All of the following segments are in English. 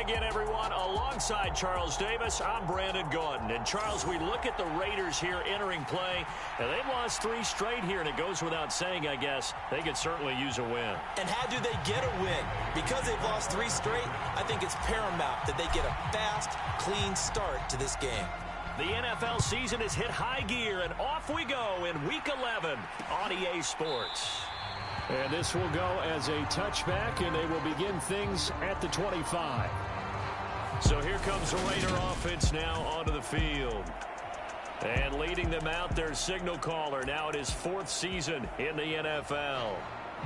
again, everyone. Alongside Charles Davis, I'm Brandon Gaudin. And, Charles, we look at the Raiders here entering play, and they've lost 3 straight here, and it goes without saying, I guess, they could certainly use a win. And how do they get a win? Because they've lost 3 straight, I think it's paramount that they get a fast, clean start to this game. The NFL season has hit high gear, and off we go in Week 11 on EA Sports. And this will go as a touchback, and they will begin things at the 25. So here comes the Raider offense now onto the field. And leading them out, their signal caller, now in his 4th season in the NFL.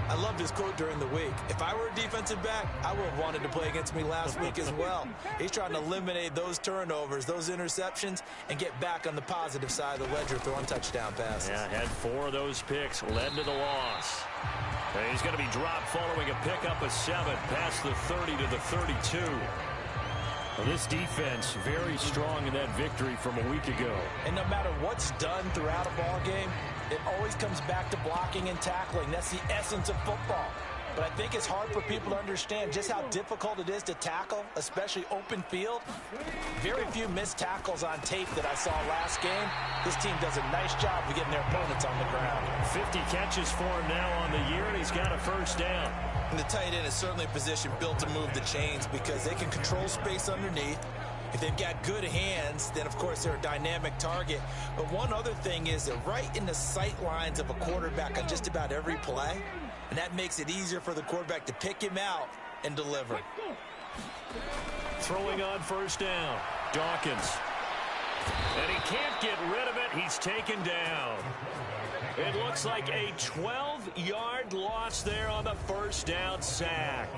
I loved his quote during the week. If I were a defensive back, I would have wanted to play against me last week as well. He's trying to eliminate those turnovers, those interceptions, and get back on the positive side of the ledger throwing touchdown passes. Yeah, had 4 of those picks, led to the loss. And he's going to be dropped following a pickup of 7 past the 30 to the 32. Well, this defense very strong in that victory from a week ago. And no matter what's done throughout a ball game, it always comes back to blocking and tackling. That's the essence of football. But I think it's hard for people to understand just how difficult it is to tackle, especially open field. Very few missed tackles on tape that I saw last game. This team does a nice job of getting their opponents on the ground. 50 catches for him now on the year, and he's got a first down. And the tight end is certainly a position built to move the chains because they can control space underneath. If they've got good hands, then, of course, they're a dynamic target. But one other thing is they're right in the sight lines of a quarterback on just about every play. And that makes it easier for the quarterback to pick him out and deliver. Throwing on first down, Dawkins. And he can't get rid of it. He's taken down. It looks like a 12-yard loss there on the first down sack.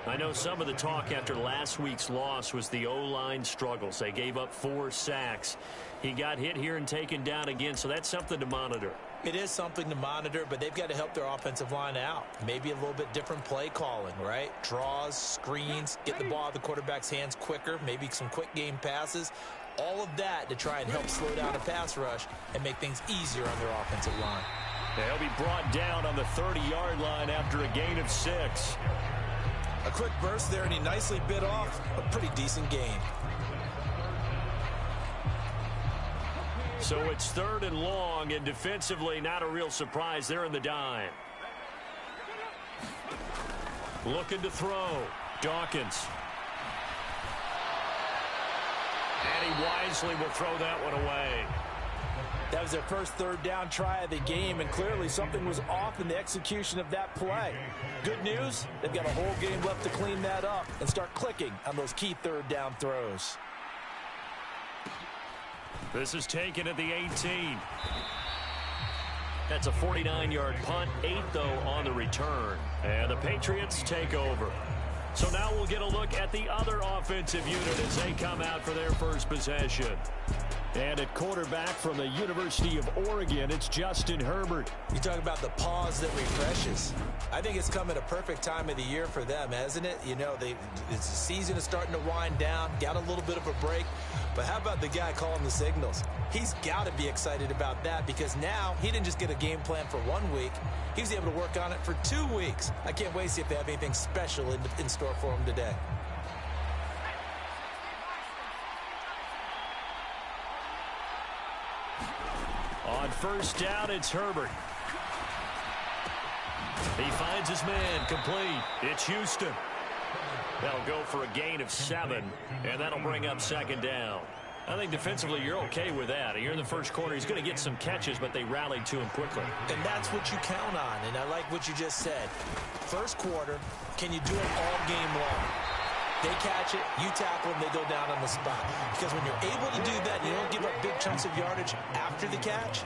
I know some of the talk after last week's loss was the O-line struggles. They gave up 4 sacks. He got hit here and taken down again, so that's something to monitor. It is something to monitor, but they've got to help their offensive line out. Maybe a little bit different play calling, right? Draws, screens, get the ball out of the quarterback's hands quicker, maybe some quick game passes. All of that to try and help slow down a pass rush and make things easier on their offensive line. They'll be brought down on the 30-yard line after a gain of 6. A quick burst there, and he nicely bit off a pretty decent gain. So it's 3rd and long, and defensively not a real surprise. They're in the dime. Looking to throw. Dawkins. And he wisely will throw that one away. That was their first 3rd down try of the game, and clearly something was off in the execution of that play. Good news, they've got a whole game left to clean that up and start clicking on those key 3rd down throws. This is taken at the 18. That's a 49-yard punt, 8, though, on the return. And the Patriots take over. So now we'll get a look at the other offensive unit as they come out for their first possession. And at quarterback from the University of Oregon, it's Justin Herbert. You talk about the pause that refreshes. I think it's come at a perfect time of the year for them, hasn't it? You know, the season is starting to wind down, got a little bit of a break. But how about the guy calling the signals? He's got to be excited about that because now he didn't just get a game plan for 1 week. He was able to work on it for 2 weeks. I can't wait to see if they have anything special in store for him today. On first down, it's Herbert. He finds his man, complete. It's Houston. That'll go for a gain of 7, and that'll bring up 2nd down. I think defensively you're okay with that. You're in the first quarter. He's going to get some catches, but they rallied to him quickly. And that's what you count on, and I like what you just said. First quarter, can you do it all game long? They catch it, you tackle them, they go down on the spot. Because when you're able to do that, you don't give up big chunks of yardage after the catch.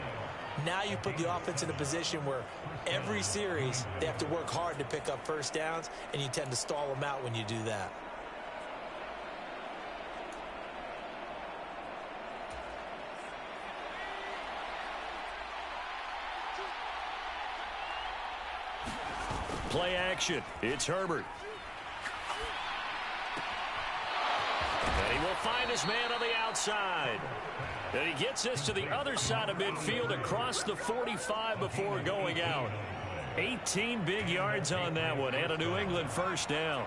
Now you put the offense in a position where every series they have to work hard to pick up first downs, and you tend to stall them out when you do that. Play action. It's Herbert. And he will find his man on the outside. And he gets this to the other side of midfield across the 45 before going out. 18 big yards on that one and a New England first down.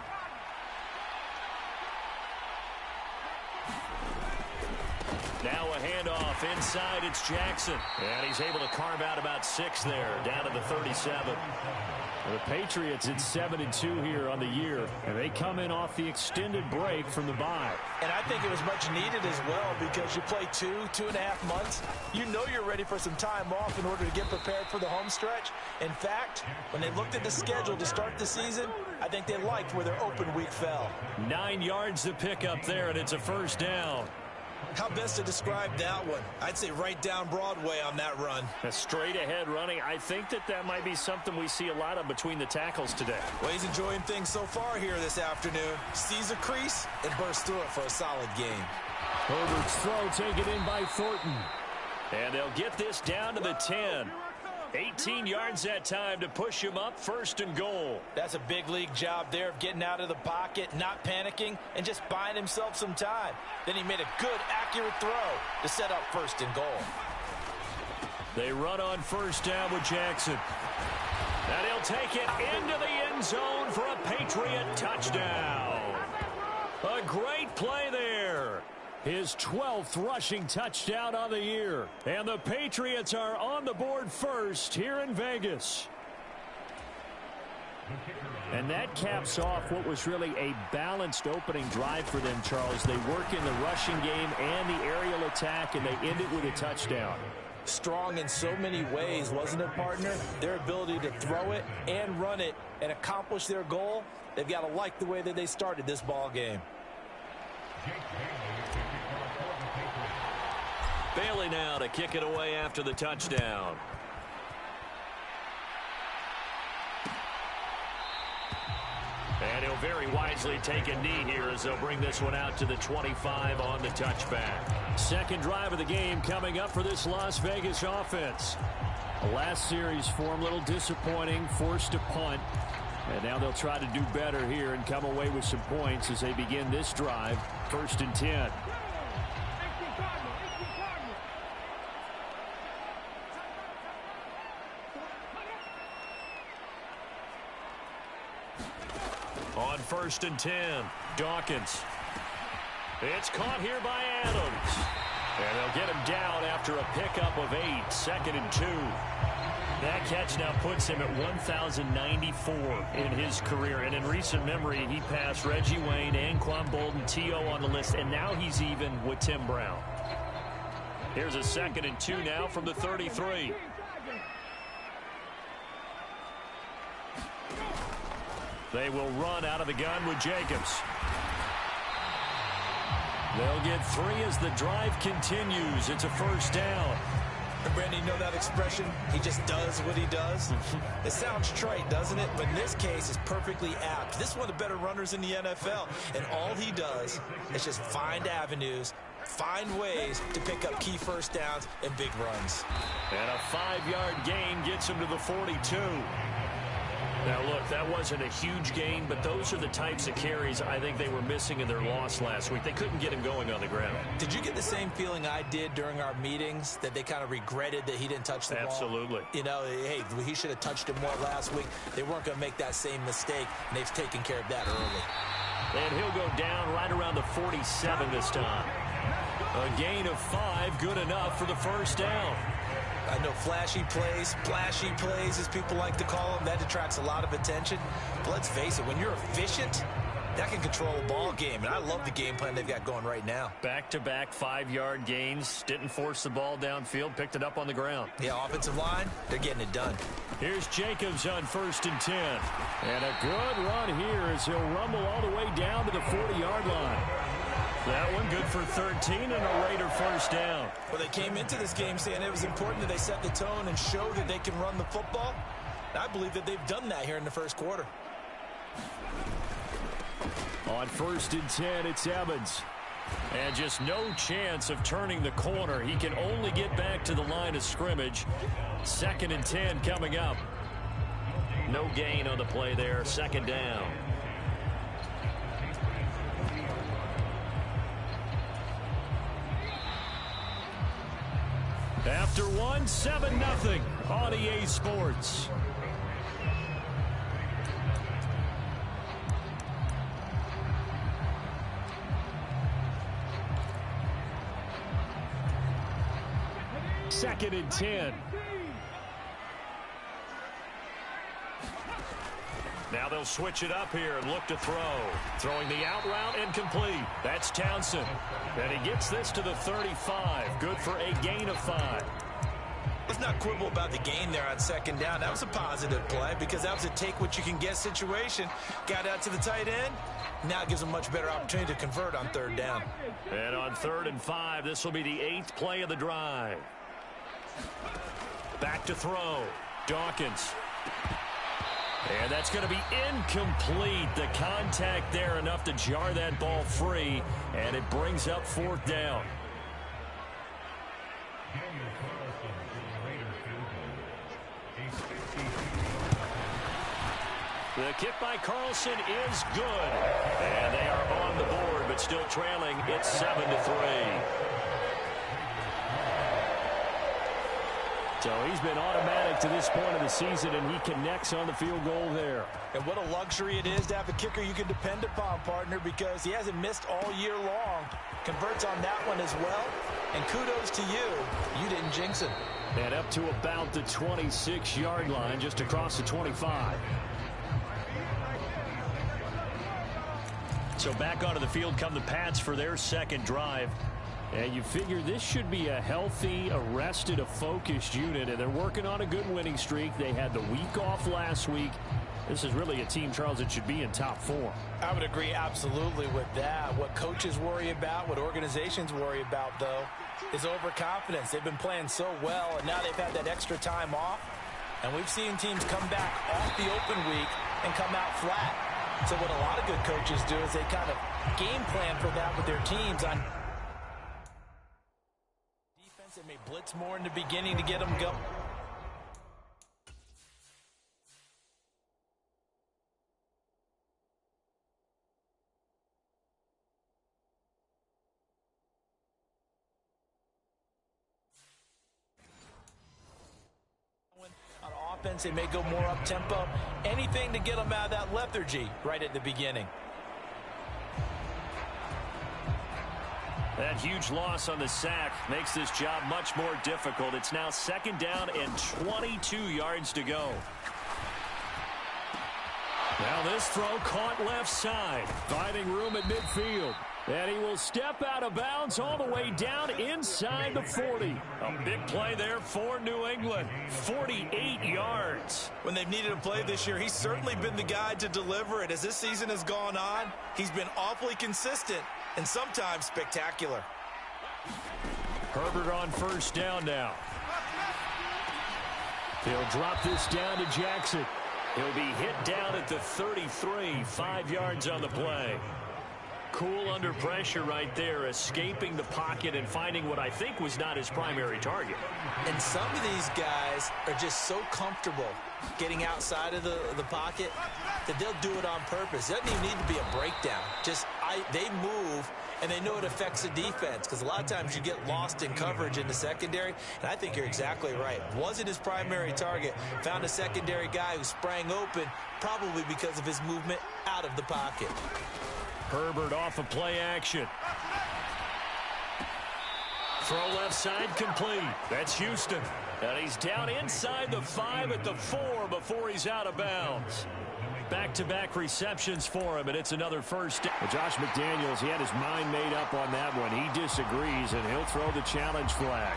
off. Inside, it's Jackson. And he's able to carve out about 6 there, down to the 37. The Patriots at 7-2 here on the year, and they come in off the extended break from the bye. And I think it was much needed as well because you play 2.5 months. You know you're ready for some time off in order to get prepared for the home stretch. In fact, when they looked at the schedule to start the season, I think they liked where their open week fell. 9 yards to pick up there, and it's a first down. How best to describe that one? I'd say right down Broadway on that run. A straight-ahead running. I think that might be something we see a lot of between the tackles today. Well, he's enjoying things so far here this afternoon. Sees a crease and bursts through it for a solid game. Herbert's throw taken in by Thornton. And they'll get this down to the 10. 18 yards that time to push him up, 1st and goal. That's a big league job there of getting out of the pocket, not panicking, and just buying himself some time. Then he made a good, accurate throw to set up 1st and goal. They run on 1st down with Jackson. And he'll take it into the end zone for a Patriot touchdown. A great play there. His 12th rushing touchdown on the year. And the Patriots are on the board first here in Vegas. And that caps off what was really a balanced opening drive for them, Charles. They work in the rushing game and the aerial attack, and they end it with a touchdown. Strong in so many ways, wasn't it, partner? Their ability to throw it and run it and accomplish their goal, they've got to like the way that they started this ball game. Bailey now to kick it away after the touchdown. And he'll very wisely take a knee here as they'll bring this one out to the 25 on the touchback. Second drive of the game coming up for this Las Vegas offense. The last series for them, a little disappointing, forced to punt. And now they'll try to do better here and come away with some points as they begin this drive, 1st and 10. On 1st and 10, Dawkins. It's caught here by Adams. And they'll get him down after a pickup of 8, 2nd and 2. That catch now puts him at 1,094 in his career. And in recent memory, he passed Reggie Wayne, Anquan Bolden, T.O. on the list, and now he's even with Tim Brown. Here's a 2nd and 2 now from the 33. They will run out of the gun with Jacobs. They'll get 3 as the drive continues. It's a first down. And Brandon, you know that expression? He just does what he does. It sounds trite, doesn't it? But in this case, it's perfectly apt. This is one of the better runners in the NFL. And all he does is just find avenues, find ways to pick up key first downs and big runs. And a 5-yard gain gets him to the 42. Now, look, that wasn't a huge gain, but those are the types of carries I think they were missing in their loss last week. They couldn't get him going on the ground. Did you get the same feeling I did during our meetings, that they kind of regretted that he didn't touch the ball? Absolutely. You know, hey, he should have touched it more last week. They weren't going to make that same mistake, and they've taken care of that early. And he'll go down right around the 47 this time. A gain of 5, good enough for the first down. I know flashy plays, as people like to call them, that attracts a lot of attention. But let's face it, when you're efficient, that can control a ball game. And I love the game plan they've got going right now. Back-to-back 5-yard gains. Didn't force the ball downfield. Picked it up on the ground. Yeah, offensive line, they're getting it done. Here's Jacobs on 1st and 10. And a good run here as he'll rumble all the way down to the 40-yard line. That one good for 13 and a Raider first down. Well, they came into this game saying it was important that they set the tone and show that they can run the football. And I believe that they've done that here in the first quarter. On 1st and 10, it's Evans. And just no chance of turning the corner. He can only get back to the line of scrimmage. 2nd and 10 coming up. No gain on the play there. 2nd down. After one, 7-0 on EA Sports. 2nd and 10. Now they'll switch it up here and look to throw. Throwing the out route incomplete. That's Townsend. And he gets this to the 35. Good for a gain of 5. Let's not quibble about the gain there on 2nd down. That was a positive play because that was a take-what-you-can-get situation. Got out to the tight end. Now it gives them a much better opportunity to convert on 3rd down. And on 3rd and 5, this will be the 8th play of the drive. Back to throw. Dawkins. And that's going to be incomplete. The contact there enough to jar that ball free, and it brings up 4th down. The kick by Carlson is good. And they are on the board, but still trailing. It's 7-3. So he's been automatic to this point of the season, and he connects on the field goal there. And what a luxury it is to have a kicker you can depend upon, partner, because he hasn't missed all year long. Converts on that one as well. And kudos to you. You didn't jinx him. And up to about the 26-yard line, just across the 25. So back onto the field come the Pats for their 2nd drive. And you figure this should be a healthy, arrested, a focused unit, and they're working on a good winning streak. They had the week off last week. This is really a team, Charles, that should be in top form. I would agree absolutely with that. What coaches worry about, what organizations worry about, though, is overconfidence. They've been playing so well, and now they've had that extra time off. And we've seen teams come back off the open week and come out flat. So what a lot of good coaches do is they kind of game plan for that with their teams on defense. They may blitz more in the beginning to get them going. On offense, they may go more up-tempo. Anything to get them out of that lethargy right at the beginning. That huge loss on the sack makes this job much more difficult. It's now 2nd down and 22 yards to go. Now this throw caught left side. Finding room at midfield. And he will step out of bounds all the way down inside the 40. A big play there for New England. 48 yards. When they've needed a play this year, he's certainly been the guy to deliver it. As this season has gone on, he's been awfully consistent and sometimes spectacular. Herbert on 1st down now. He'll drop this down to Jackson. He'll be hit down at the 33, 5 yards on the play. Cool under pressure right there, escaping the pocket and finding what I think was not his primary target. And some of these guys are just so comfortable getting outside of the pocket that they'll do it on purpose. It doesn't even need to be a breakdown. They move, and they know it affects the defense because a lot of times you get lost in coverage in the secondary, and I think you're exactly right. Wasn't his primary target. Found a secondary guy who sprang open, probably because of his movement out of the pocket. Herbert off of play action. Throw left side complete. That's Houston. And he's down inside the 5 at the 4 before he's out of bounds. Back-to-back receptions for him, and it's another 1st down. Well, Josh McDaniels, he had his mind made up on that one. He disagrees, and he'll throw the challenge flag.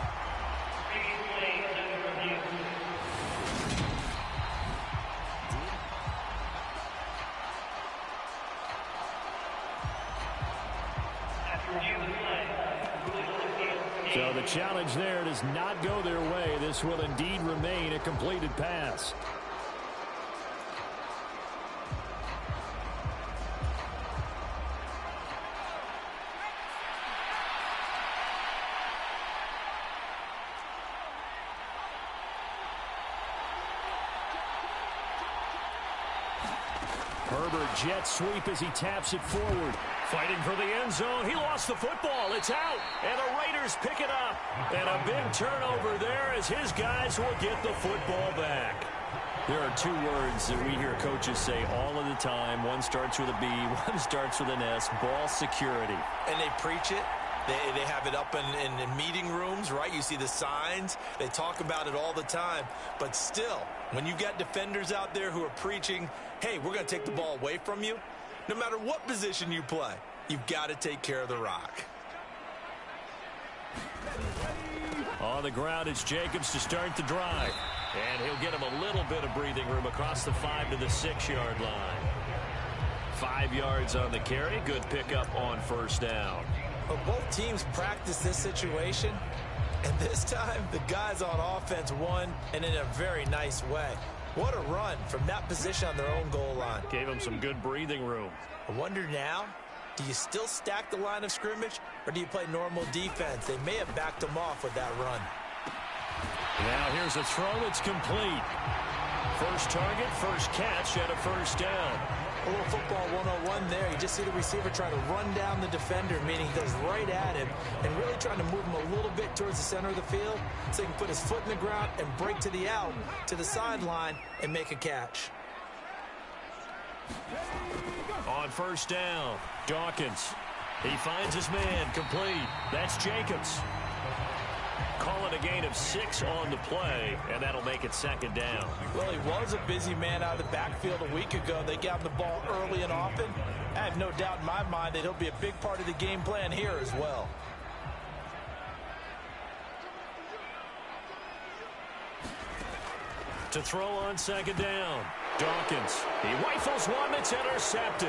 So the challenge there does not go their way. This will indeed remain a completed pass. Herbert jet sweep as he taps it forward. Fighting for the end zone. He lost the football. It's out. And the Raiders pick it up. And a big turnover there as his guys will get the football back. There are 2 words that we hear coaches say all of the time. One starts with a B, one starts with an S. Ball security. And they preach it, They have it up in meeting rooms, right? You see the signs. They talk about it all the time. But still, when you got defenders out there who are preaching, hey, we're going to take the ball away from you, no matter what position you play, you've got to take care of the rock. On the ground, it's Jacobs to start the drive. And he'll get him a little bit of breathing room across the 5 to the 6-yard line. 5 yards on the carry. Good pickup on first down. Well, both teams practice this situation, and this time the guys on offense won, and in a very nice way. What a run from that position on their own goal line. Gave him some good breathing room. I wonder now, do you still stack the line of scrimmage, or do you play normal defense? They may have backed them off with that run. Now here's a throw. It's complete. First target, first catch, and a first down. A little football 101 there. You just see the receiver trying to run down the defender, meaning he goes right at him, and really trying to move him a little bit towards the center of the field so he can put his foot in the ground and break to the out, to the sideline, and make a catch. On first down, Dawkins. He finds his man, complete. That's Jacobs. Call it a gain of 6 on the play, and that'll make it second down. Well, he was a busy man out of the backfield a week ago. They got him the ball early and often. I have no doubt in my mind that he'll be a big part of the game plan here as well. To throw on second down, Dawkins. He rifles one that's intercepted.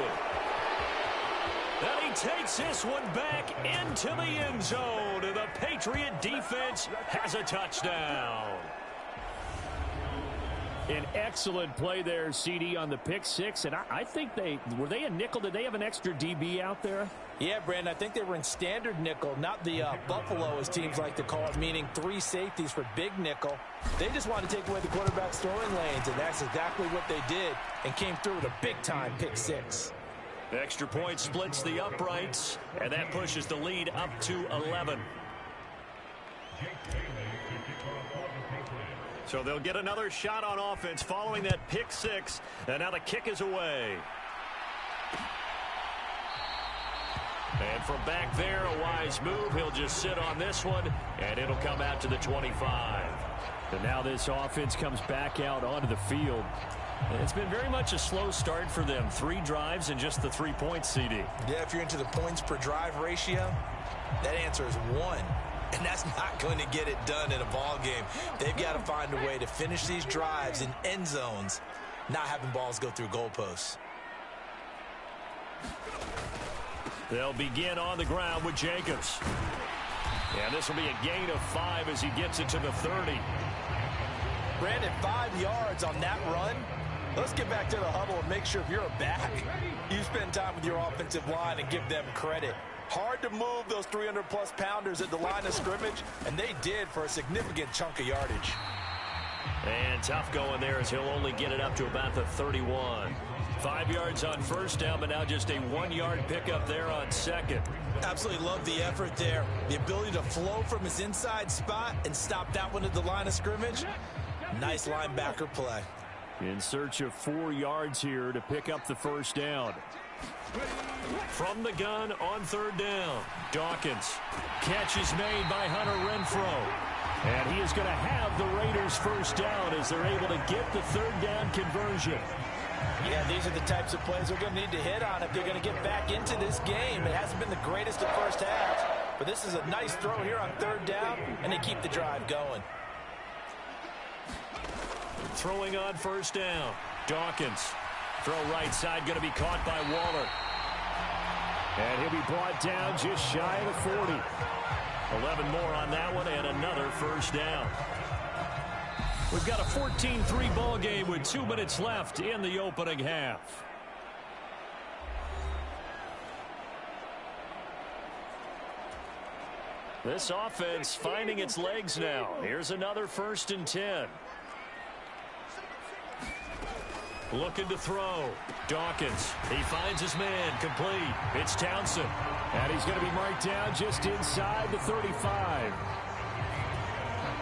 And he takes this one back into the end zone. And the Patriot defense has a touchdown. An excellent play there, CD, on the pick six. And I think were they a nickel? Did they have an extra DB out there? Yeah, Brandon, I think they were in standard nickel, not the Buffalo, as teams like to call it, meaning 3 safeties for big nickel. They just wanted to take away the quarterback's throwing lanes, and that's exactly what they did, and came through with a big-time pick six. Extra point splits the uprights, and that pushes the lead up to 11. So they'll get another shot on offense following that pick six, and now the kick is away. And from back there, a wise move. He'll just sit on this one, and it'll come out to the 25. And now this offense comes back out onto the field. It's been very much a slow start for them. 3 drives and just the 3 points, CD. Yeah, if you're into the points per drive ratio, that answer is 1. And that's not going to get it done in a ball game. They've got to find a way to finish these drives in end zones, not having balls go through goalposts. They'll begin on the ground with Jacobs. And this will be a gain of 5 as he gets it to the 30. Brandon, 5 yards on that run. Let's get back to the huddle and make sure if you're a back, you spend time with your offensive line and give them credit. Hard to move those 300-plus pounders at the line of scrimmage, and they did for a significant chunk of yardage. And tough going there as he'll only get it up to about the 31. 5 yards on first down, but now just a 1-yard pickup there on second. Absolutely love the effort there. The ability to flow from his inside spot and stop that one at the line of scrimmage. Nice linebacker play. In search of 4 yards here to pick up the first down. From the gun on third down, Dawkins. Catch is made by Hunter Renfrow. And he is going to have the Raiders first down as they're able to get the third down conversion. Yeah, these are the types of plays they're going to need to hit on if they're going to get back into this game. It hasn't been the greatest of first halves, but this is a nice throw here on third down, and they keep the drive going. Throwing on first down, Dawkins. Throw right side, going to be caught by Waller. And he'll be brought down just shy of the 40. 11 more on that one, and another first down. We've got a 14-3 ball game with 2 minutes left in the opening half. This offense finding its legs now. Here's another 1st and 10. Looking to throw. Dawkins. He finds his man. Complete. It's Townsend. And he's going to be marked down just inside the 35.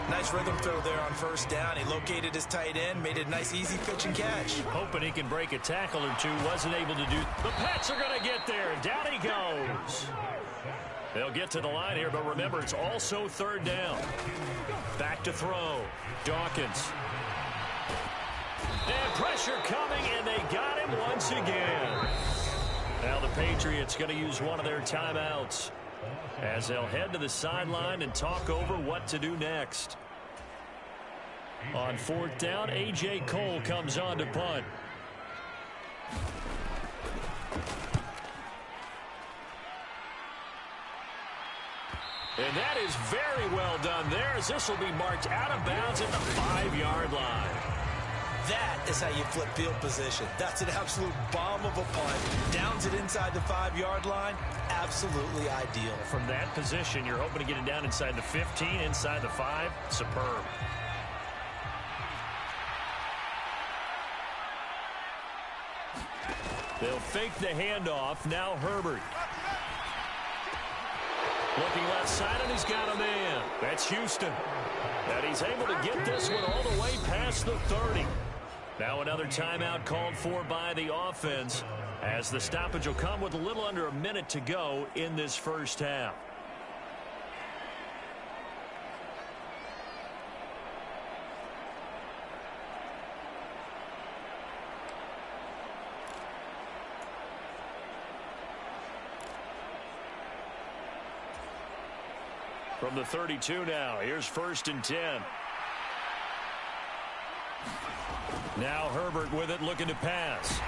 Nice rhythm throw there on first down. He located his tight end, made it a nice, easy pitch and catch. Hoping he can break a tackle or two. Wasn't able to do. The Pats are going to get there. Down he goes. They'll get to the line here, but remember, it's also third down. Back to throw. Dawkins. And pressure coming, and they got him once again. Now the Patriots going to use one of their timeouts as they'll head to the sideline and talk over what to do next. On fourth down, A.J. Cole comes on to punt. And that is very well done there, as this will be marked out of bounds at the 5-yard line. That is how you flip field position. That's an absolute bomb of a punt. Downs it inside the 5-yard line. Absolutely ideal. From that position, you're hoping to get it down inside the 15, inside the 5. Superb. They'll fake the handoff. Now Herbert. Looking left side, and he's got a man. That's Houston. And he's able to get this one all the way past the 30. Now another timeout called for by the offense, as the stoppage will come with a little under a minute to go in this first half. From the 32 now, here's 1st and 10. Now Herbert with it, looking to pass.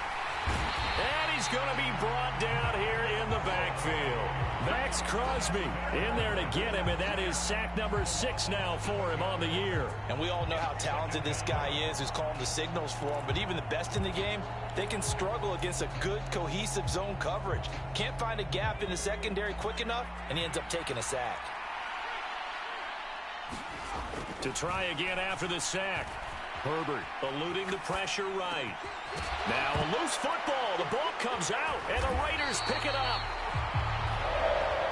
And he's going to be brought down here in the backfield. Max Crosby in there to get him, and that is sack number 6 now for him on the year. And we all know how talented this guy is, who's calling the signals for him. But even the best in the game, they can struggle against a good, cohesive zone coverage. Can't find a gap in the secondary quick enough, and he ends up taking a sack. To try again after the sack. Herbert eluding the pressure right. Now a loose football. The ball comes out, and the Raiders pick it up.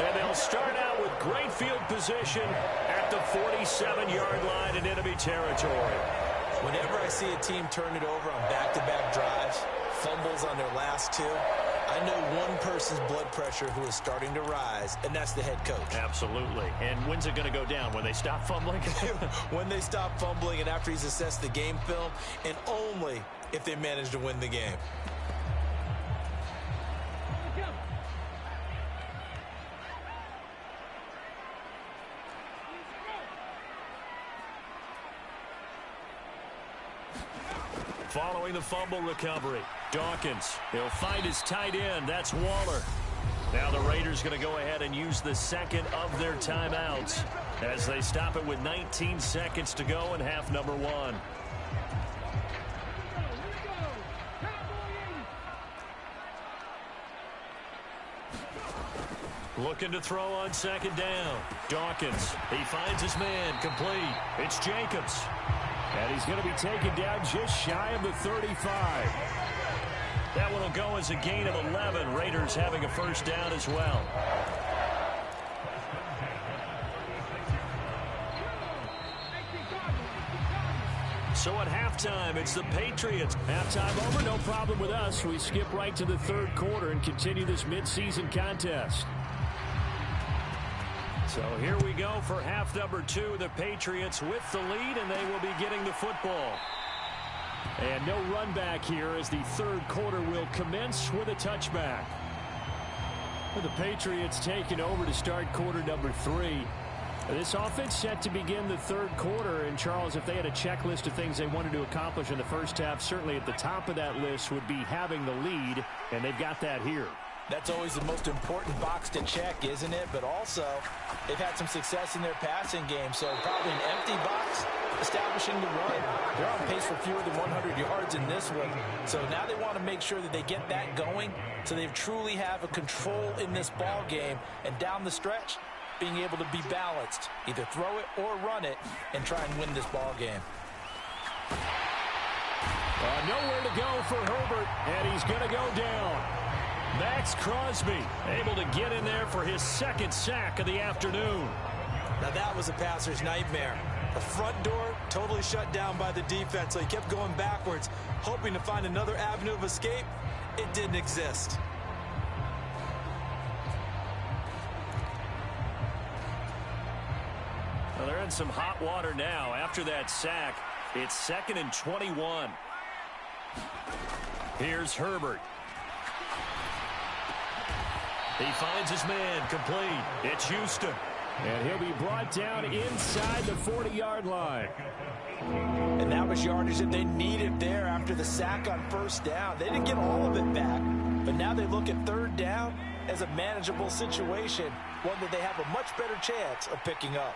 And they'll start out with great field position at the 47-yard line in enemy territory. Whenever I see a team turn it over on back-to-back drives, fumbles on their last 2, I know one person's blood pressure who is starting to rise, and that's the head coach. Absolutely. And when's it going to go down? When they stop fumbling? When they stop fumbling and after he's assessed the game film, and only if they manage to win the game. Following the fumble recovery, Dawkins. He'll find his tight end. That's Waller. Now the Raiders going to go ahead and use the second of their timeouts as they stop it with 19 seconds to go in half number 1. Looking to throw on 2nd down. Dawkins. He finds his man. Complete. It's Jacobs. And he's going to be taken down just shy of the 35. That one will go as a gain of 11. Raiders having a first down as well. So at halftime, it's the Patriots. Halftime over, no problem with us. We skip right to the 3rd quarter and continue this midseason contest. So here we go for half number 2. The Patriots with the lead, and they will be getting the football. And no run back here as the 3rd quarter will commence with a touchback. The Patriots taking over to start quarter number 3. This offense set to begin the 3rd quarter. And, Charles, if they had a checklist of things they wanted to accomplish in the first half, certainly at the top of that list would be having the lead, and they've got that here. That's always the most important box to check, isn't it? But also, they've had some success in their passing game, so probably an empty box establishing the run. They're on pace for fewer than 100 yards in this one. So now they want to make sure that they get that going so they truly have a control in this ball game. And down the stretch, being able to be balanced, either throw it or run it, and try and win this ball game. Nowhere to go for Herbert, and he's going to go down. Max Crosby able to get in there for his 2nd sack of the afternoon. Now that was a passer's nightmare. The front door totally shut down by the defense, so he kept going backwards, hoping to find another avenue of escape. It didn't exist. in some hot water now. After that sack, it's 2nd and 21. Here's Herbert. He finds his man, complete. It's Houston. And he'll be brought down inside the 40-yard line. And that was yardage that they needed there after the sack on first down. They didn't get all of it back, but now they look at third down as a manageable situation, one that they have a much better chance of picking up.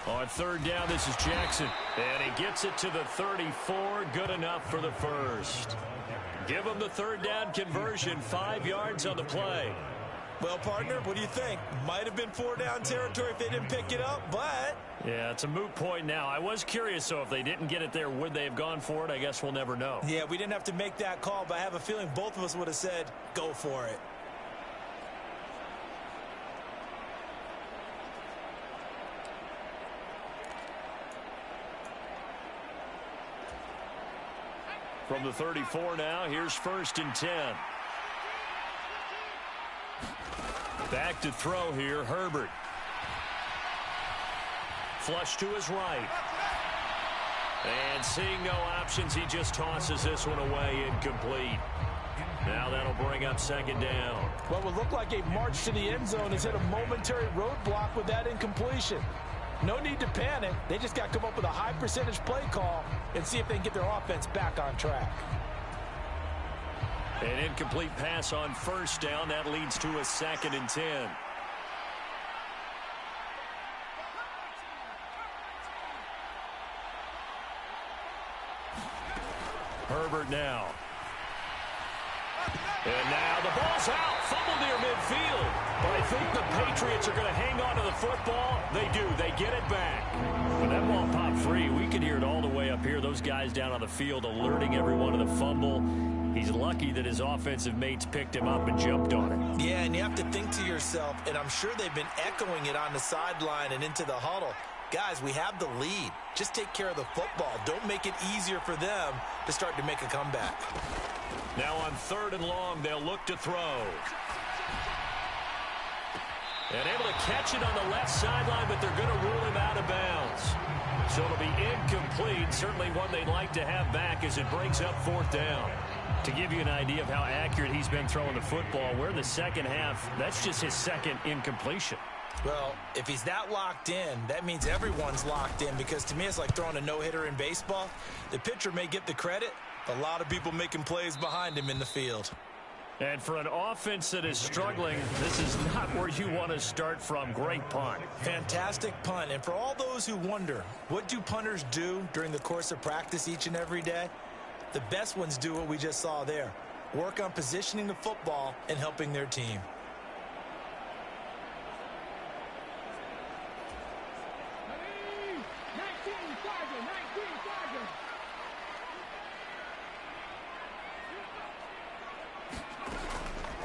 On third down, this is Jackson. And he gets it to the 34. Good enough for the first. Give him the third down conversion. 5 yards on the play. Well, partner, what do you think? Might have been 4-down territory if they didn't pick it up, but... Yeah, it's a moot point now. I was curious, so if they didn't get it there, would they have gone for it? I guess we'll never know. Yeah, we didn't have to make that call, but I have a feeling both of us would have said, go for it. From the 34 now, here's 1st and 10. Back to throw here, Herbert. Flush to his right. And seeing no options, he just tosses this one away, incomplete. Now that'll bring up 2nd down. What would look like a march to the end zone has hit a momentary roadblock with that incompletion. No need to panic. They just got to come up with a high percentage play call and see if they can get their offense back on track. An incomplete pass on first down. That leads to a 2nd and 10. Herbert now. And now the ball's out. Fumble near midfield. But I think the Patriots are going to hang on to the football. They do. They get it back. When that ball popped free, we could hear it all the way up here. Those guys down on the field alerting everyone to the fumble. He's lucky that his offensive mates picked him up and jumped on it. Yeah, and you have to think to yourself, and I'm sure they've been echoing it on the sideline and into the huddle. Guys, we have the lead. Just take care of the football. Don't make it easier for them to start to make a comeback. Now on 3rd and long, they'll look to throw. And able to catch it on the left sideline, but they're going to rule him out of bounds. So it'll be incomplete. Certainly one they'd like to have back as it brings up 4th down. To give you an idea of how accurate he's been throwing the football, we're in the second half. That's just his 2nd incompletion. Well, if he's that locked in, that means everyone's locked in, because to me it's like throwing a no-hitter in baseball. The pitcher may get the credit, but a lot of people making plays behind him in the field. And for an offense that is struggling, this is not where you want to start from. Great punt. Fantastic punt. And for all those who wonder, what do punters do during the course of practice each and every day? The best ones do what we just saw there. Work on positioning the football and helping their team.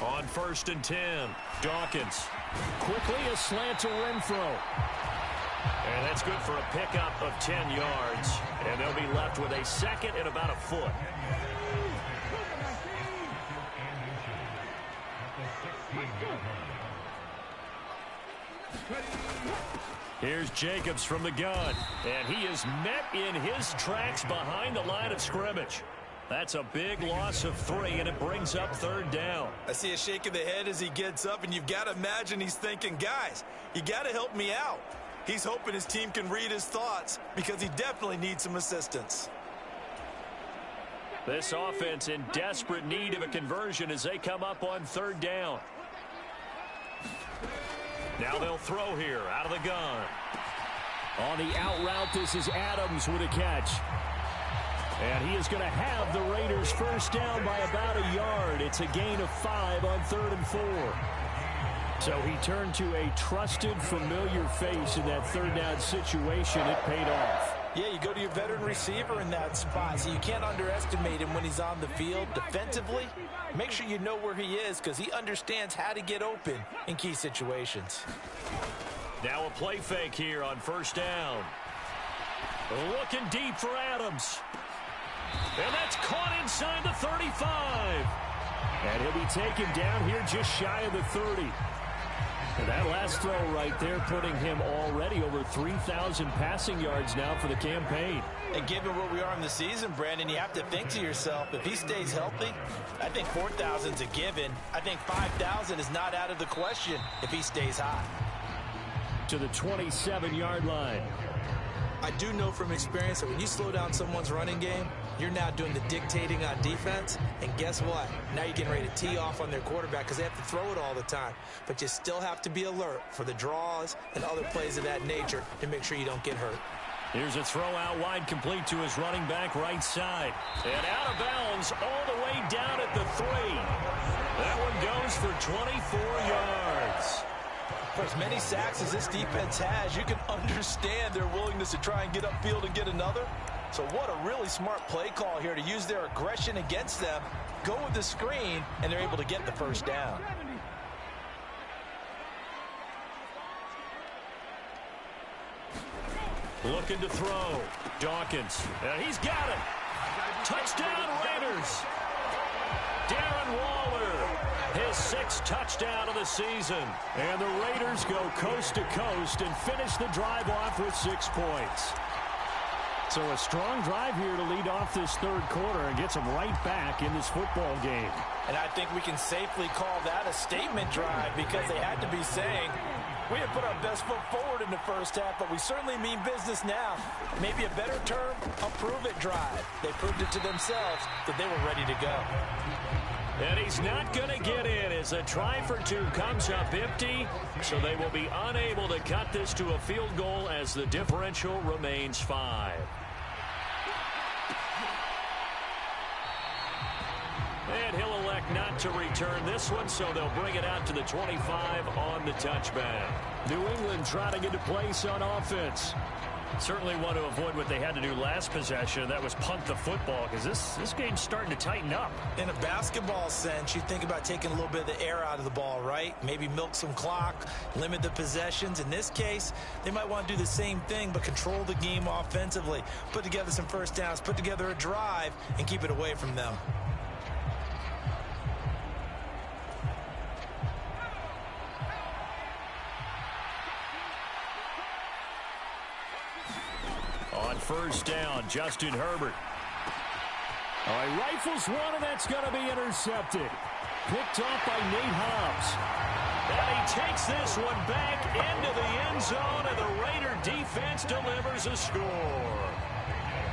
On 1st and 10, Dawkins. Quickly a slant to Renfro. And that's good for a pickup of 10 yards. And they'll be left with a 2nd and about a foot. Here's Jacobs from the gun. And he is met in his tracks behind the line of scrimmage. That's a big loss of 3, and it brings up 3rd down. I see a shake of the head as he gets up, and you've got to imagine he's thinking, guys, you got to help me out. He's hoping his team can read his thoughts, because he definitely needs some assistance. This offense in desperate need of a conversion as they come up on 3rd down. Now they'll throw here out of the gun. On the out route, this is Adams with a catch. And he is going to have the Raiders first down by about a yard. It's a gain of 5 on 3rd and 4. So he turned to a trusted, familiar face in that 3rd down situation. It paid off. Yeah, you go to your veteran receiver in that spot, so you can't underestimate him when he's on the field. Defensively, make sure you know where he is, because he understands how to get open in key situations. Now a play fake here on 1st down. Looking deep for Adams. And that's caught inside the 35. And he'll be taken down here just shy of the 30. And that last throw right there putting him already over 3,000 passing yards now for the campaign. And given where we are in the season, Brandon, you have to think to yourself, if he stays healthy, I think 4,000 is a given. I think 5,000 is not out of the question if he stays hot. To the 27-yard line. I do know from experience that when you slow down someone's running game, you're now doing the dictating on defense. And guess what? Now you're getting ready to tee off on their quarterback because they have to throw it all the time. But you still have to be alert for the draws and other plays of that nature to make sure you don't get hurt. Here's a throw out wide, complete to his running back right side. And out of bounds all the way down at the 3. That one goes for 24 yards. For as many sacks as this defense has, you can understand their willingness to try and get upfield and get another. So what a really smart play call here to use their aggression against them, go with the screen, and they're able to get the first down. Looking to throw. Dawkins. And he's got it. Touchdown Raiders. Darren Waller, his 6th touchdown of the season. And the Raiders go coast to coast and finish the drive off with 6 points. So a strong drive here to lead off this third quarter and gets them right back in this football game. And I think we can safely call that a statement drive because they had to be saying, we have put our best foot forward in the first half, but we certainly mean business now. Maybe a better term, a prove-it drive. They proved it to themselves that they were ready to go. And he's not going to get in as a try for 2 comes up empty, so they will be unable to cut this to a field goal as the differential remains 5. And he'll elect not to return this one, so they'll bring it out to the 25 on the touchback. New England trying to get to place on offense. Certainly want to avoid what they had to do last possession. That was punt the football because this game's starting to tighten up. In a basketball sense, you think about taking a little bit of the air out of the ball, right? Maybe milk some clock, limit the possessions. In this case, they might want to do the same thing but control the game offensively. Put together some first downs, put together a drive, and keep it away from them. On first down, Justin Herbert. All right, rifles one, and that's going to be intercepted. Picked off by Nate Hobbs. And he takes this one back into the end zone, and the Raider defense delivers a score.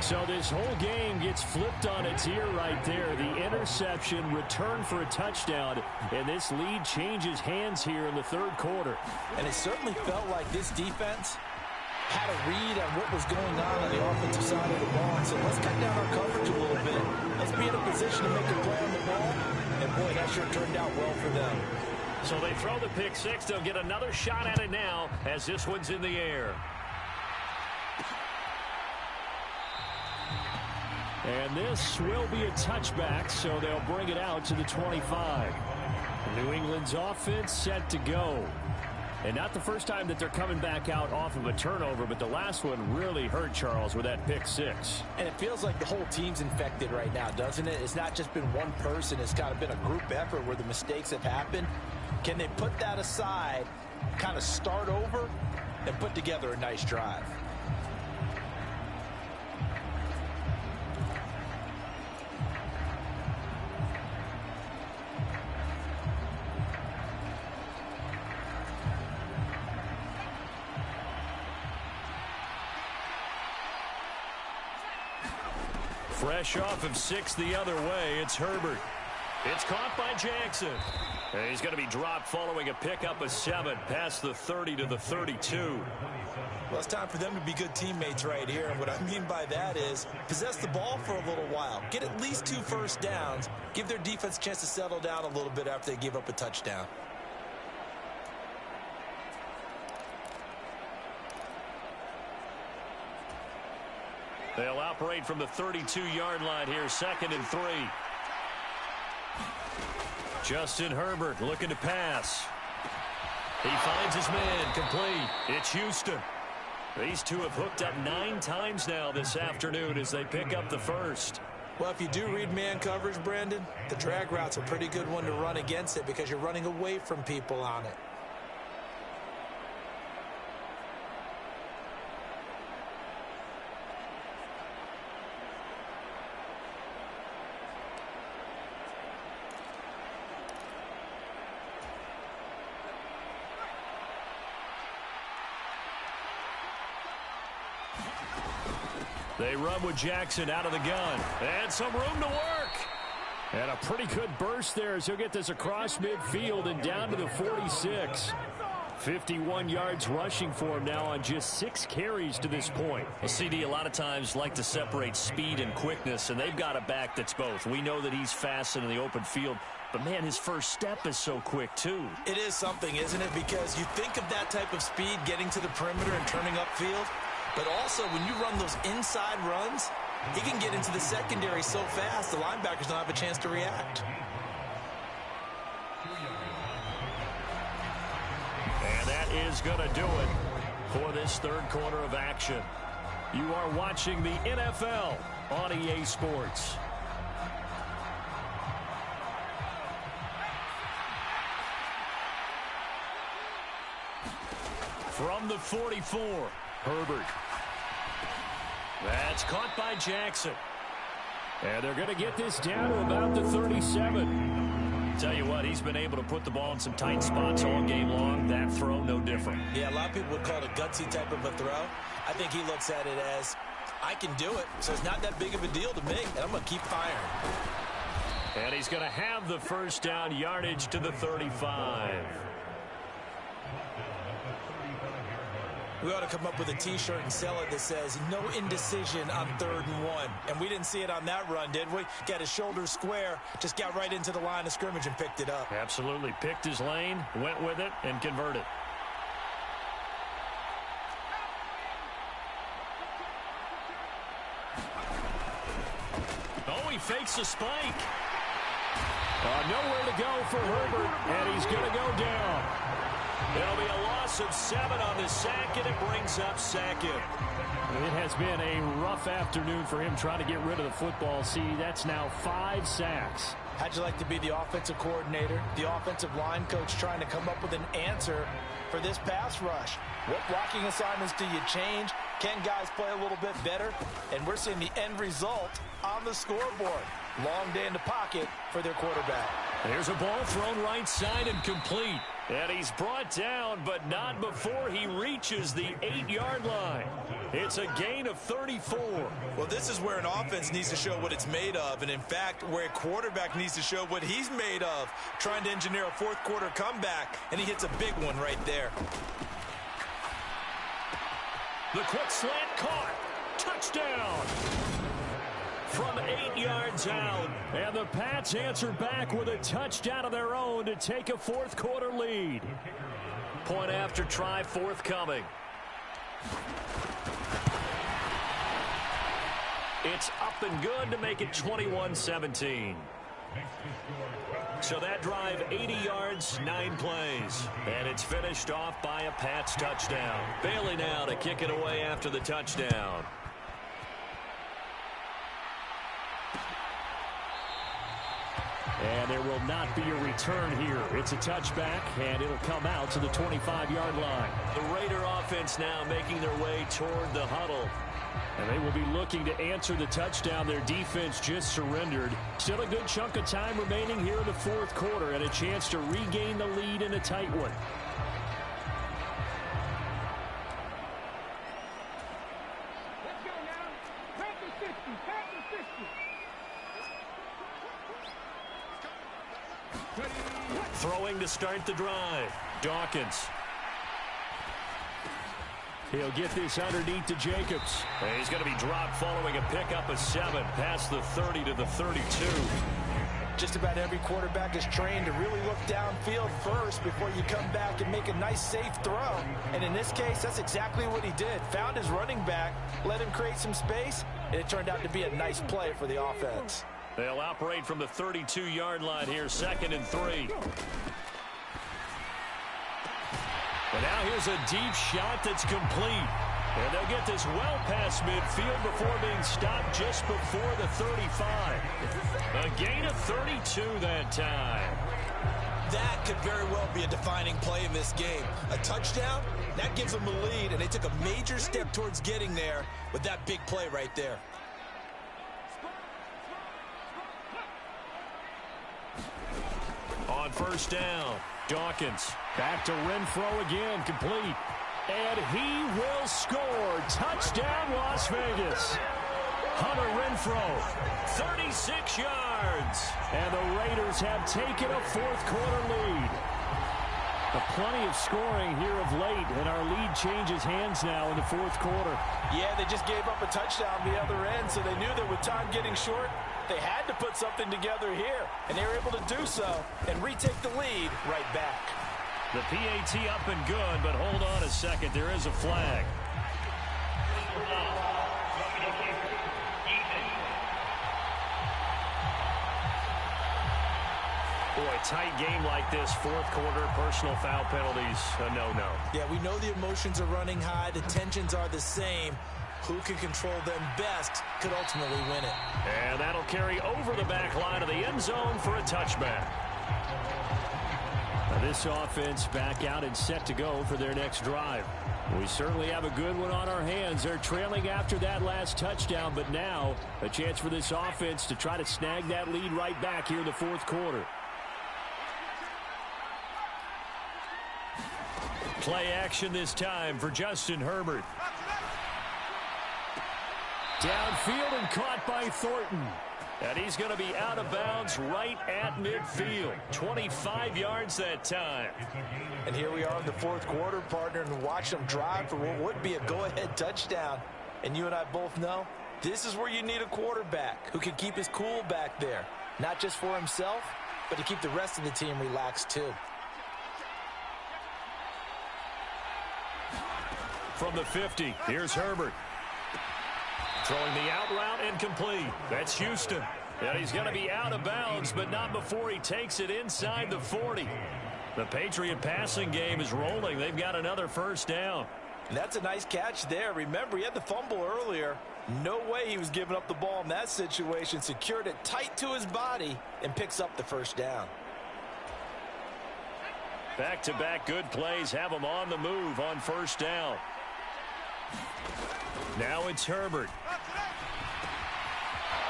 So this whole game gets flipped on its ear right there. The interception, return for a touchdown, and this lead changes hands here in the third quarter. And it certainly felt like this defense had a read on what was going on the offensive side of the ball and said, let's cut down our coverage a little bit. Let's be in a position to make a play on the ball. And, boy, that sure turned out well for them. So they throw the pick 6. They'll get another shot at it now as this one's in the air. And this will be a touchback, so they'll bring it out to the 25. New England's offense set to go. And not the first time that they're coming back out off of a turnover, but the last one really hurt Charles with that pick 6. And it feels like the whole team's infected right now, doesn't it? It's not just been one person. It's kind of been a group effort where the mistakes have happened. Can they put that aside, kind of start over, and put together a nice drive? Fresh off of 6 the other way, it's Herbert. It's caught by Jackson. And he's going to be dropped following a pickup of 7 past the 30 to the 32. Well, it's time for them to be good teammates right here. And what I mean by that is possess the ball for a little while. Get at least 2 first downs. Give their defense a chance to settle down a little bit after they give up a touchdown. They'll operate from the 32-yard line here, 2nd and 3. Justin Herbert looking to pass. He finds his man, complete. It's Houston. These two have hooked up 9 times now this afternoon as they pick up the first. Well, if you do read man coverage, Brandon, the drag route's a pretty good one to run against it because you're running away from people on it. They run with Jackson out of the gun. And some room to work. And a pretty good burst there as he'll get this across midfield and down to the 46. 51 yards rushing for him now on just 6 carries to this point. Well, CD a lot of times like to separate speed and quickness, and they've got a back that's both. We know that he's fast in the open field, but, man, his first step is so quick, too. It is something, isn't it? Because you think of that type of speed getting to the perimeter and turning upfield, but also when you run those inside runs, he can get into the secondary so fast the linebackers don't have a chance to react. And that is going to do it for this third quarter of action. You are watching the NFL on EA Sports. From the 44, Herbert. That's caught by Jackson. And they're going to get this down to about the 37. Tell you what, he's been able to put the ball in some tight spots all game long. That throw, no different. Yeah, a lot of people would call it a gutsy type of a throw. I think he looks at it as, I can do it, so it's not that big of a deal to me, and I'm going to keep firing. And he's going to have the first down, yardage to the 35. We ought to come up with a T-shirt and sell it that says, no indecision on 3rd and 1. And we didn't see it on that run, did we? Got his shoulders square, just got right into the line of scrimmage and picked it up. Absolutely. Picked his lane, went with it, and converted. Oh, he fakes a spike. Nowhere to go for Herbert, and he's going to go down. There'll be a loss of 7 on the sack, and it brings up second. It has been a rough afternoon for him trying to get rid of the football. See, that's now 5 sacks. How'd you like to be the offensive coordinator, the offensive line coach trying to come up with an answer for this pass rush? What blocking assignments do you change? Can guys play a little bit better? And we're seeing the end result on the scoreboard. Long day in the pocket for their quarterback. There's a ball thrown right side and complete. And he's brought down, but not before he reaches the 8-yard line. It's a gain of 34. Well, this is where an offense needs to show what it's made of. And, in fact, where a quarterback needs to show what he's made of. Trying to engineer a fourth-quarter comeback, and he hits a big one right there. The quick slant caught. Touchdown. From 8 yards out. And the Pats answer back with a touchdown of their own to take a fourth-quarter lead. Point after try forthcoming. It's up and good to make it 21-17. So that drive, 80 yards, 9 plays. And it's finished off by a Pats touchdown. Bailey now to kick it away after the touchdown. And there will not be a return here. It's a touchback, and it'll come out to the 25-yard line. The Raider offense now making their way toward the huddle. And they will be looking to answer the touchdown. Their defense just surrendered. Still a good chunk of time remaining here in the fourth quarter, and a chance to regain the lead in a tight one. Throwing to start the drive. Dawkins. He'll get this underneath to Jacobs. And he's going to be dropped following a pickup of 7 past the 30 to the 32. Just about every quarterback is trained to really look downfield first before you come back and make a nice, safe throw. And in this case, that's exactly what he did. Found his running back, let him create some space, and it turned out to be a nice play for the offense. They'll operate from the 32-yard line here, 2nd and 3. And now here's a deep shot that's complete. And they'll get this well past midfield before being stopped just before the 35. A gain of 32 that time. That could very well be a defining play in this game. A touchdown, that gives them the lead, and they took a major step towards getting there with that big play right there. On first down, Dawkins. Back to Renfro again, complete. And he will score. Touchdown, Las Vegas. throw. 36 yards. And the Raiders have taken a fourth-quarter lead. Plenty of scoring here of late, and our lead changes hands now in the fourth quarter. Yeah, they just gave up a touchdown the other end, so they knew that with time getting short, they had to put something together here, and they were able to do so and retake the lead right back. The PAT up and good, but hold on a second. There is a flag. Boy, tight game like this, fourth quarter, personal foul penalties, no. Yeah, we know the emotions are running high. The tensions are the same. Who can control them best could ultimately win it. And that'll carry over the back line of the end zone for a touchback. Now this offense back out and set to go for their next drive. We certainly have a good one on our hands. They're trailing after that last touchdown, but now a chance for this offense to try to snag that lead right back here in the fourth quarter. Play action this time for Justin Herbert. Downfield and caught by Thornton. And he's going to be out of bounds right at midfield. 25 yards that time. And here we are in the fourth quarter, partner, and watch them drive for what would be a go-ahead touchdown. And you and I both know this is where you need a quarterback who can keep his cool back there. Not just for himself, but to keep the rest of the team relaxed too. From the 50, here's Herbert. Throwing the out route incomplete. That's Houston. And he's going to be out of bounds, but not before he takes it inside the 40. The Patriot passing game is rolling. They've got another first down. And that's a nice catch there. Remember, he had the fumble earlier. No way he was giving up the ball in that situation. Secured it tight to his body and picks up the first down. Back-to-back good plays have him on the move on first down. Now it's Herbert.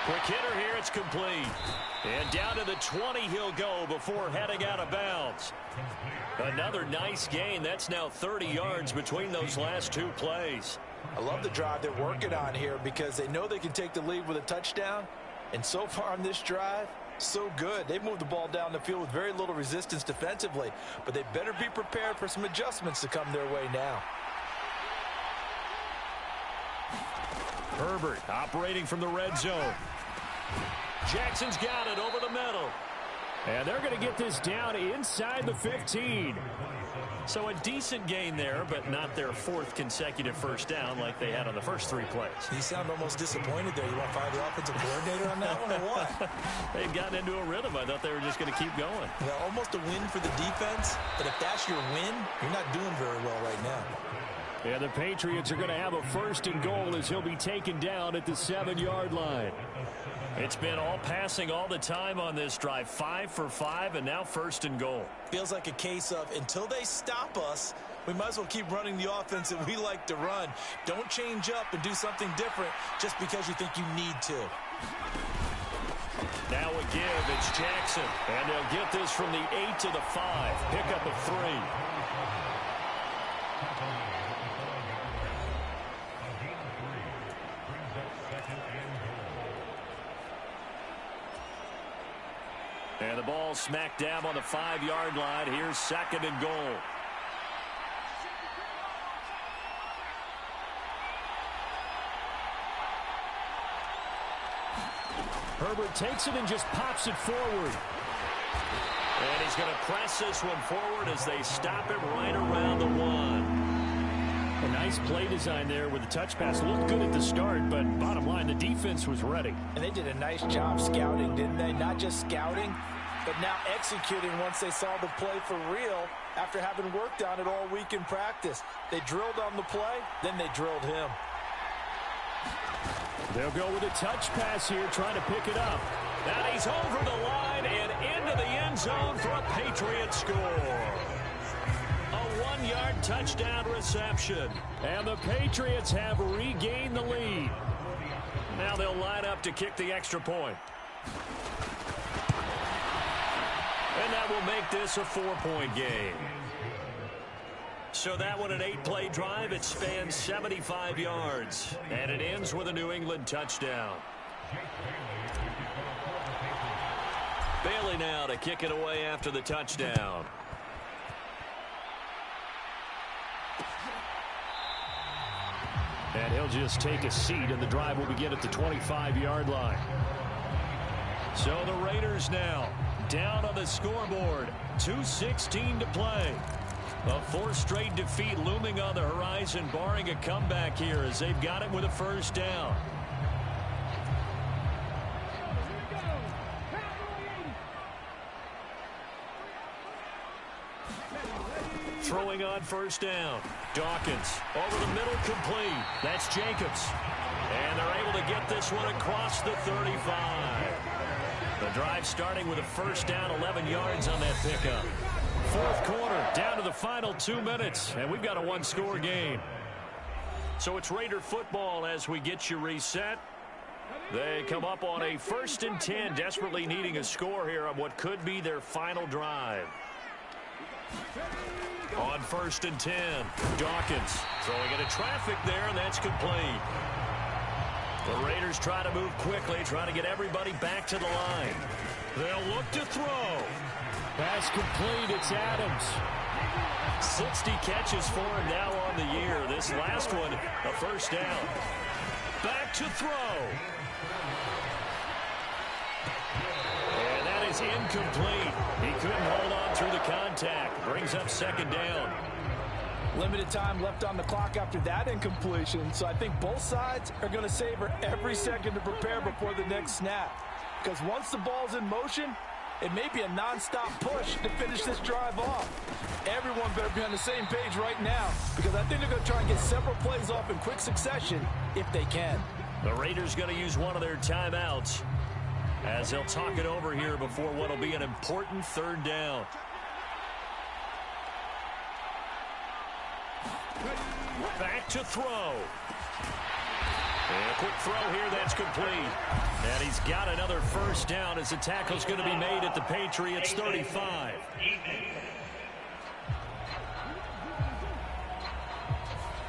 Quick hitter here, it's complete. And down to the 20 he'll go before heading out of bounds. Another nice gain. That's now 30 yards between those last two plays. I love the drive they're working on here because they know they can take the lead with a touchdown. And so far on this drive, so good. They've moved the ball down the field with very little resistance defensively. But they better be prepared for some adjustments to come their way now. Herbert operating from the red zone. Jackson's got it over the middle. And they're going to get this down inside the 15. So a decent gain there, but not their fourth consecutive first down like they had on the first three plays. You sound almost disappointed there. You want to fire the offensive coordinator on that one or what? They've gotten into a rhythm. I thought they were just going to keep going. Well, almost a win for the defense, but if that's your win, you're not doing very well right now. Yeah, the Patriots are going to have a first and goal as he'll be taken down at the 7-yard line. It's been all passing all the time on this drive. 5 for 5, and now first and goal. Feels like a case of until they stop us, we might as well keep running the offense that we like to run. Don't change up and do something different just because you think you need to. Now a give. It's Jackson. And they'll get this from the 8 to the 5. Pick up a 3. And the ball smack dab on the 5-yard line. Here's second and goal. Herbert takes it and just pops it forward. And he's going to press this one forward as they stop him right around the 1. A nice play design there with the touch pass. Looked good at the start, but bottom line, the defense was ready. And they did a nice job scouting, didn't they? Not just scouting, but now executing once they saw the play for real after having worked on it all week in practice. They drilled on the play, then they drilled him. They'll go with a touch pass here, trying to pick it up. And he's over the line and into the end zone for a Patriot score. A 1-yard touchdown reception. And the Patriots have regained the lead. Now they'll line up to kick the extra point. And that will make this a 4-point game. So that one, an 8-play drive. It spans 75 yards. And it ends with a New England touchdown. Bailey now to kick it away after the touchdown. And he'll just take a seat, and the drive will begin at the 25-yard line. So the Raiders now down on the scoreboard. 2:16 to play. A fourth straight defeat looming on the horizon, barring a comeback here as they've got it with a first down. Throwing on first down. Dawkins over the middle, complete. That's Jacobs. And they're able to get this one across the 35. The drive starting with a first down, 11 yards on that pickup. Fourth quarter, down to the final 2 minutes, and we've got a one-score game. So it's Raider football as we get you reset. They come up on a 1st and 10, desperately needing a score here on what could be their final drive. On 1st and 10, Dawkins throwing into traffic there, and that's complete. The Raiders try to move quickly, trying to get everybody back to the line. They'll look to throw. Pass complete, it's Adams. 60 catches for him now on the year. This last one, a first down. Back to throw. And that is incomplete. He couldn't hold on through the contact. Brings up second down. Limited time left on the clock after that incompletion, so I think both sides are going to savor every second to prepare before the next snap. Because once the ball's in motion, it may be a non-stop push to finish this drive off. Everyone better be on the same page right now, because I think they're going to try and get several plays off in quick succession if they can. The Raiders going to use one of their timeouts as they'll talk it over here before what will be an important third down. Back to throw. And a quick throw here, that's complete. And he's got another first down as the tackle's going to be made at the Patriots 35.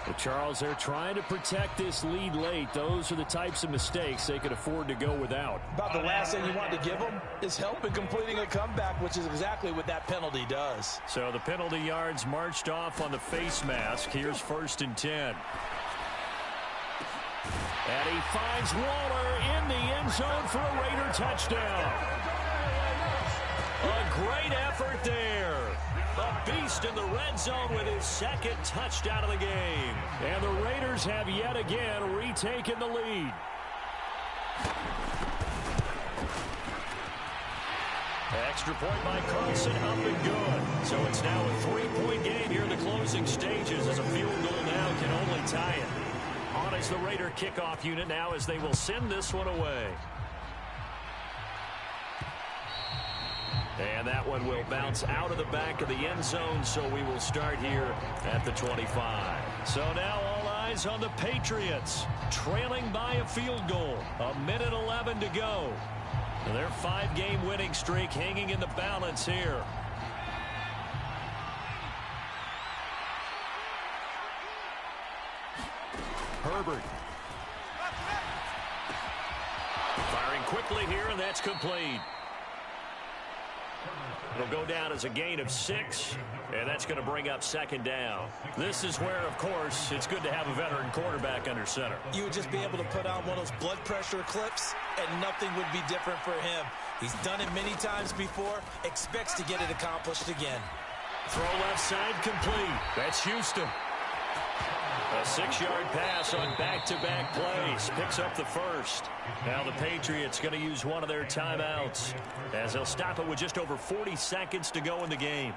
Well, Charles, they're trying to protect this lead late. Those are the types of mistakes they could afford to go without. About the last thing you want to give them is help in completing a comeback, which is exactly what that penalty does. So the penalty yards marched off on the face mask. Here's 1st and 10. And he finds Waller in the end zone for a Raider touchdown. A great effort there. A beast in the red zone with his second touchdown of the game. And the Raiders have yet again retaken the lead. Extra point by Carlson, up and good. So it's now a 3-point game here in the closing stages as a field goal now can only tie it. On is the Raider kickoff unit now as they will send this one away. And that one will bounce out of the back of the end zone, so we will start here at the 25. So now all eyes on the Patriots, trailing by a field goal. 1:11 to go. And their 5-game winning streak hanging in the balance here. Herbert. Firing quickly here, and that's complete. It'll go down as a gain of 6, and that's going to bring up second down. This is where, of course, it's good to have a veteran quarterback under center. You would just be able to put on one of those blood pressure clips, and nothing would be different for him. He's done it many times before, expects to get it accomplished again. Throw left side complete. That's Houston. A 6-yard pass on back-to-back plays. Picks up the first. Now the Patriots going to use one of their timeouts as they'll stop it with just over 40 seconds to go in the game.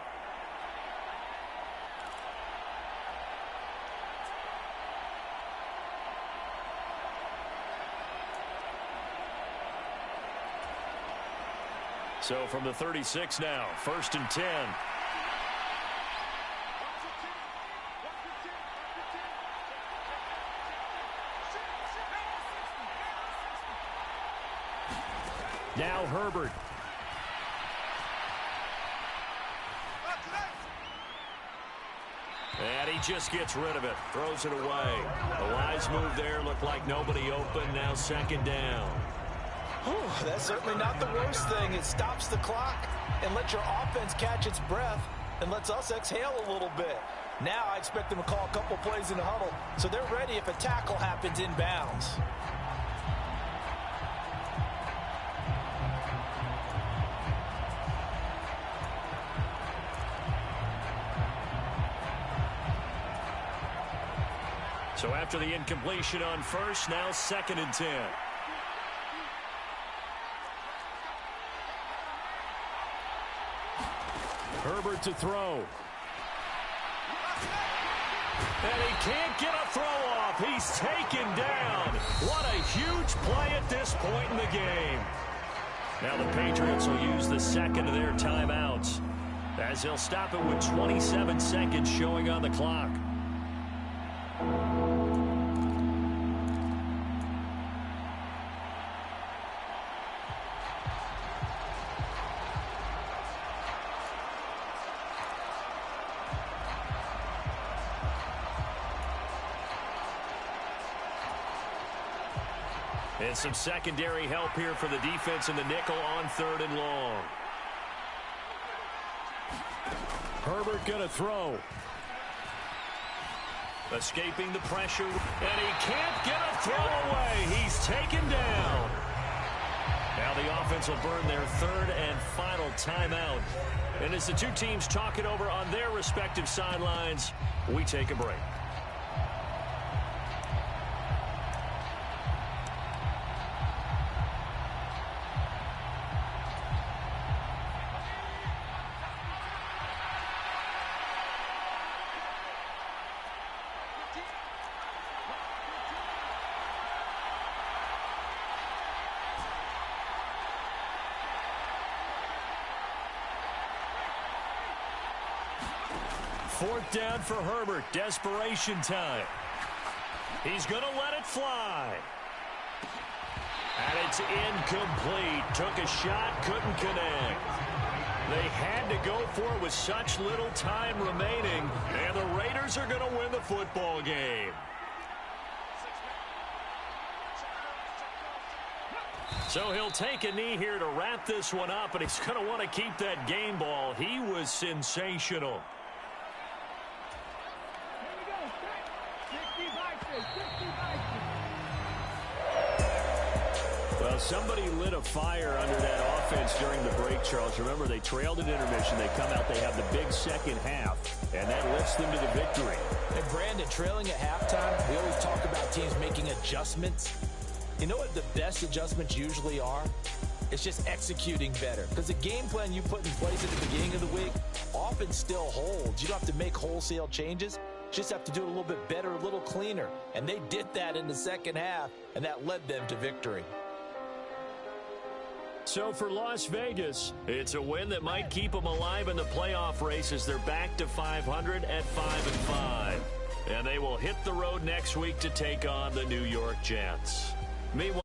So from the 36 now, 1st and 10. Now Herbert. And he just gets rid of it. Throws it away. A wise move there. Looked like nobody open. Now second down. Whew, that's certainly not the worst thing. It stops the clock and lets your offense catch its breath and lets us exhale a little bit. Now I expect them to call a couple plays in the huddle so they're ready if a tackle happens inbounds. So after the incompletion on first, now 2nd and 10. Herbert to throw. And he can't get a throw off. He's taken down. What a huge play at this point in the game. Now the Patriots will use the second of their timeouts as they'll stop it with 27 seconds showing on the clock. And some secondary help here for the defense in the nickel on 3rd and long. Herbert going to throw. Escaping the pressure, and he can't get a throw away. He's taken down. Now the offense will burn their 3rd and final timeout. And as the two teams talk it over on their respective sidelines, we take a break. Fourth down for Herbert. Desperation time. He's going to let it fly. And it's incomplete. Took a shot, couldn't connect. They had to go for it with such little time remaining. And the Raiders are going to win the football game. So he'll take a knee here to wrap this one up, and he's going to want to keep that game ball. He was sensational. Well, somebody lit a fire under that offense during the break, Charles. Remember, they trailed at intermission. They come out, they have the big second half, and that lifts them to the victory. And Brandon, trailing at halftime, we always talk about teams making adjustments. You know what the best adjustments usually are? It's just executing better. Because the game plan you put in place at the beginning of the week often still holds. You don't have to make wholesale changes. Just have to do it a little bit better, a little cleaner. And they did that in the second half, and that led them to victory. So for Las Vegas, it's a win that might keep them alive in the playoff race as they're back to 500 at 5-5. And they will hit the road next week to take on the New York Jets. Meanwhile,